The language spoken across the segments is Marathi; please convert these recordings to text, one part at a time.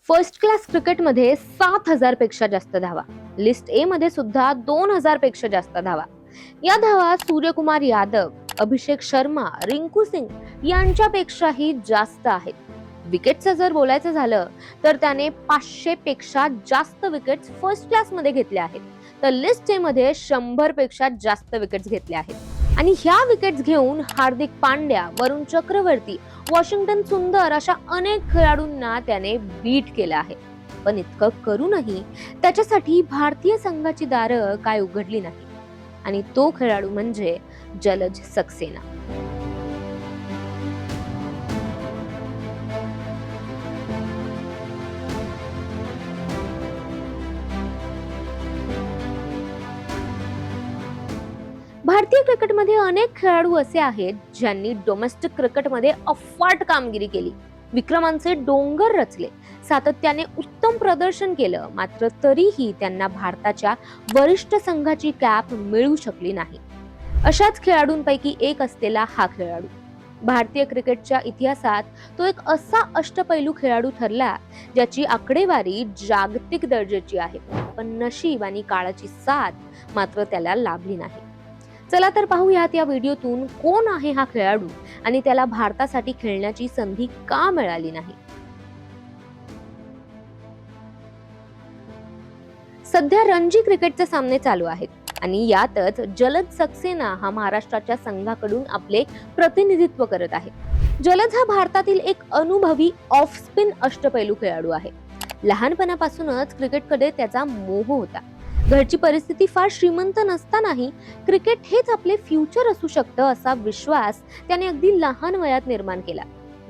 फर्स्ट क्लास क्रिकेटमध्ये 7,000 पेक्षा जास्त धावा, लिस्ट ए मध्ये सुद्धा 2,000 पेक्षा जास्त धावा. या धावा सूर्यकुमार यादव, अभिषेक शर्मा, रिंकू सिंग यांच्यापेक्षाही जास्त आहेत. विकेटचं जर बोलायचं झालं तर त्याने 500 पेक्षा जास्त विकेट्स फर्स्ट क्लास मध्ये घेतल्या आहेत, तर लिस्ट ए मध्ये 100 पेक्षा जास्त विकेट्स घेतल्या आहेत. आणि ह्या विकेट्स घेऊन हार्दिक पांड्या, वरुण चक्रवर्ती, वॉशिंग्टन सुंदर अशा अनेक खेळाडूंना त्याने बीट केलं आहे. पण इतकं करूनही त्याच्यासाठी भारतीय संघाची दारं काय उघडली नाही, आणि तो खेळाडू म्हणजे जलज सक्सेना. भारतीय क्रिकेटमध्ये अनेक खेळाडू असे आहेत ज्यांनी डोमेस्टिक क्रिकेटमध्ये अफाट कामगिरी केली, विक्रमांचे डोंगर रचले, सातत्याने उत्तम प्रदर्शन केलं, मात्र तरीही त्यांना भारताच्या वरिष्ठ संघाची कॅप मिळू शकली नाही. अशाच खेळाडूंपैकी एक असलेला हा खेळाडू भारतीय क्रिकेटच्या इतिहासात तो एक असा अष्टपैलू खेळाडू ठरला ज्याची आकडेवारी जागतिक दर्जाची आहे, पण नशीब आणि काळाची साथ मात्र त्याला लाभली नाही. चला तर पाहूयात या व्हिडिओतून कोण आहे हा खेळाडू आणि त्याला भारतासाठी खेळण्याची संधी का मिळाली नाही. सध्या रणजी क्रिकेटचे सामने चालू आहेत आणि यातच जलज सक्सेना हा महाराष्ट्राच्या संघाकडून आपले प्रतिनिधित्व करत आहे. जलज हा भारतातील एक अनुभवी ऑफ स्पिन अष्टपैलू खेळाडू आहे. लहानपणापासूनच क्रिकेटकडे त्याचा मोह होता. घरची परिस्थिती फार श्रीमंत नसतानाही क्रिकेट हेच आपले फ्युचर असू शकतं असा विश्वास त्याने अगदी लहान वयात निर्माण केला.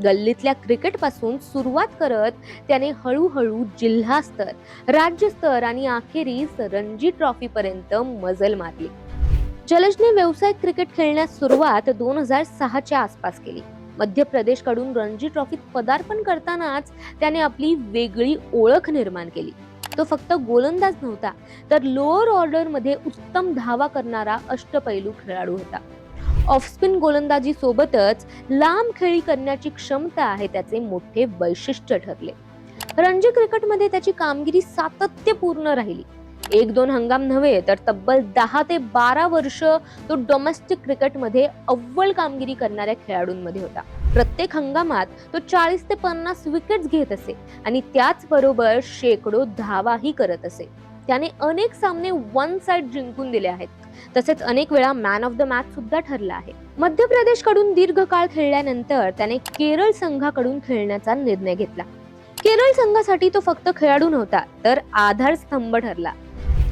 गल्लीतल्या क्रिकेट पासून सुरुवात करत त्याने हळूहळू जिल्हा स्तर, राज्य स्तर आणि अखेरीस रणजी ट्रॉफी पर्यंत मजल मारली. जलजने व्यावसायिक क्रिकेट खेळण्यास सुरुवात 2006च्या आसपास केली. मध्य प्रदेशकडून रणजी ट्रॉफीत पदार्पण करतानाच त्याने आपली वेगळी ओळख निर्माण केली. तो फक्त गोलंदाज नव्हता, तर लोअर ऑर्डर मध्ये उत्तम धावा करणारा अष्टपैलू खेळाडू होता. ऑफ स्पिन गोलंदाजी सोबतच लांब खेळी करण्याची क्षमता हे त्याचे मोठे वैशिष्ट्य ठरले. रणजी क्रिकेटमध्ये त्याची कामगिरी सातत्यपूर्ण राहिली. 1-2 हंगाम नव्हे तर तब्बल 10 ते 12 वर्ष तो डोमेस्टिक क्रिकेटमध्ये अव्वल कामगिरी करणाऱ्या खेळाडूंमध्ये होता. प्रत्येक हंगामात तो 40 ते 50 विकेट्स घेत असे आणि त्याचबरोबर शेकडो धावाही करत असे. त्याने अनेक सामने वन साइड जिंकून दिले आहेत, तसेच अनेक वेळा मॅन ऑफ द मॅच सुद्धा ठरला आहे. मध्य प्रदेशकडून दीर्घकाळ खेळल्यानंतर त्याने केरळ संघाकडून खेळण्याचा निर्णय घेतला. केरळ संघासाठी तो फक्त खेळाडू नव्हता, तर आधारस्तंभ ठरला.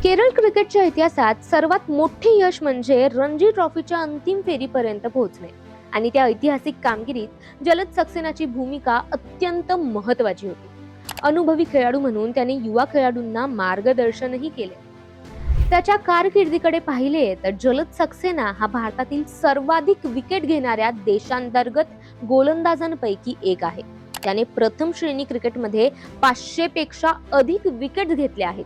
केरळ क्रिकेटच्या इतिहासात सर्वात मोठे यश म्हणजे रणजी ट्रॉफीच्या अंतिम फेरीपर्यंत पोहोचणे, आणि त्या ऐतिहासिक कामगिरीत जलज सक्सेनाची भूमिका अत्यंत महत्त्वाची होती. अनुभवी खेळाडू म्हणून त्याने युवा खेळाडूंना मार्गदर्शनही केले. त्याच्या कारकिर्दीकडे पाहिले तर जलज सक्सेना हा भारतातील सर्वाधिक विकेट घेणाऱ्या देशांतर्गत गोलंदाजांपैकी एक आहे. त्याने प्रथम श्रेणी क्रिकेटमध्ये 500 पेक्षा अधिक विकेट घेतले आहेत,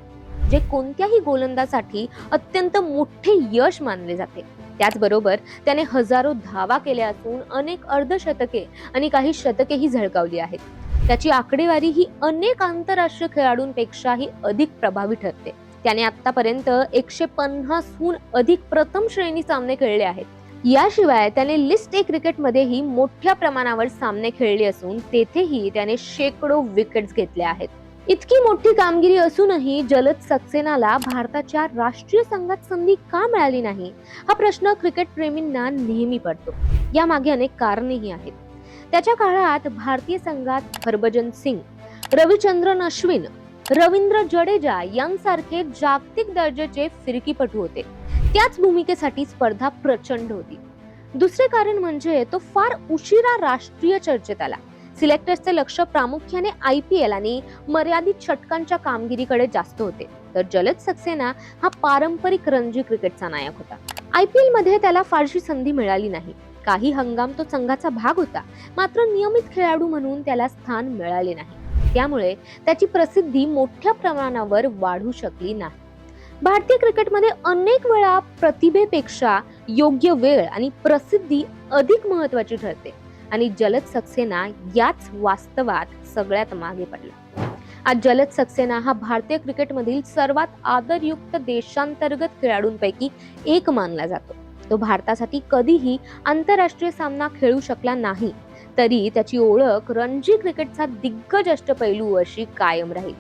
जे कोणत्याही गोलंदाजासाठी अत्यंत मोठे यश मानले जाते. त्याचबरोबर त्याने हजारो धावा केल्या असून अनेक अर्धशतके आणि काही शतकेही झळकावली आहेत. त्याची आकडेवारी ही अनेक आंतरराष्ट्रीय खेळाडूंपेक्षाही अधिक प्रभावी ठरते. त्याने आतापर्यंत 150हून अधिक प्रथम श्रेणी सामने खेळले आहेत. याशिवाय त्याने लिस्ट ए क्रिकेटमध्येही मोठ्या प्रमाणावर सामने खेळले असून तेथेही त्याने शेकडो विकेट्स घेतल्या आहेत. इतकी मोठी कामगिरी असूनही जलज सक्सेनाला भारताच्या राष्ट्रीय संघात संधी का मिळाली नाही, हा प्रश्न क्रिकेट प्रेमींना नेहमी पडतो. यामागे अनेक कारणेही आहेत. त्याच्या काळात भारतीय संघात हरभजन सिंग, रविचंद्रन अश्विन, रवींद्र जडेजा यांसारखे जागतिक दर्जाचे फिरकीपटू होते. त्याच भूमिकेसाठी स्पर्धा प्रचंड होती. दुसरे कारण म्हणजे तो फार उशिरा राष्ट्रीय चर्चेत आला. सिलेक्टर्सचे लक्ष प्रामुख्याने IPL आणि मर्यादित षटकांच्या कामगिरीकडे जास्त होते, तर जलज सक्सेना हा पारंपरिक रणजी क्रिकेटचा नायक होता. IPL मध्ये त्याला फारशी संधी मिळाली नाही. काही हंगाम तो संघाचा भाग होता, मात्र नियमित खेळाडू म्हणून त्याला स्थान मिळाले नाही. त्यामुळे त्याची प्रसिद्धी मोठ्या प्रमाणावर वाढू शकली नाही. भारतीय क्रिकेटमध्ये अनेक वेळा प्रतिभेपेक्षा योग्य वेळ आणि प्रसिद्धी अधिक महत्त्वाची ठरते, आणि जलज सक्सेना याच वास्तवात सगळ्यात मागे पडला. आज जलद सक्सेना हा भारतीय क्रिकेटमधील सर्वात आदरयुक्त देशांतर्गत खेळाडूंपैकी एक मानला जातो. तो भारतासाठी कधीही आंतरराष्ट्रीय सामना खेळू शकला नाही, तरी त्याची ओळख रणजी क्रिकेटचा दिग्गज अष्टपैलू अशी कायम राहील.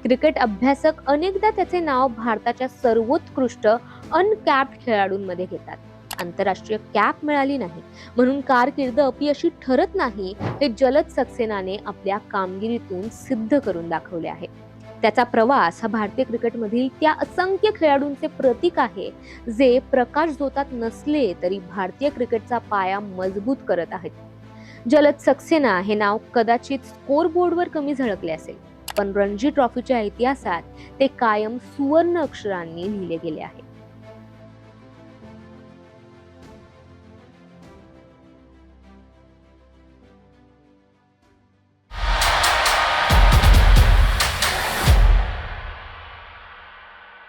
क्रिकेट अभ्यासक अनेकदा त्याचे नाव भारताच्या सर्वोत्कृष्ट अनकॅप्ड खेळाडूंमध्ये घेतात. आंतरराष्ट्रीय कॅप मिळाली नाही म्हणून कारकीर्द अपयशी ठरत नाही, हे जलद सक्सेनाने आपल्या कामगिरीतून सिद्ध करून दाखवले आहे. त्याचा प्रवास हा भारतीय क्रिकेटमधील त्या असंख्य खेळाडूंचे प्रतीक आहे जे प्रकाश झोतात नसले तरी भारतीय क्रिकेटचा पाया मजबूत करत आहेत. जलद सक्सेना हे नाव कदाचित स्कोरबोर्डवर कमी झळकले असेल, पण रणजी ट्रॉफीच्या इतिहासात ते कायम सुवर्ण अक्षरांनी लिहिले गेले आहे.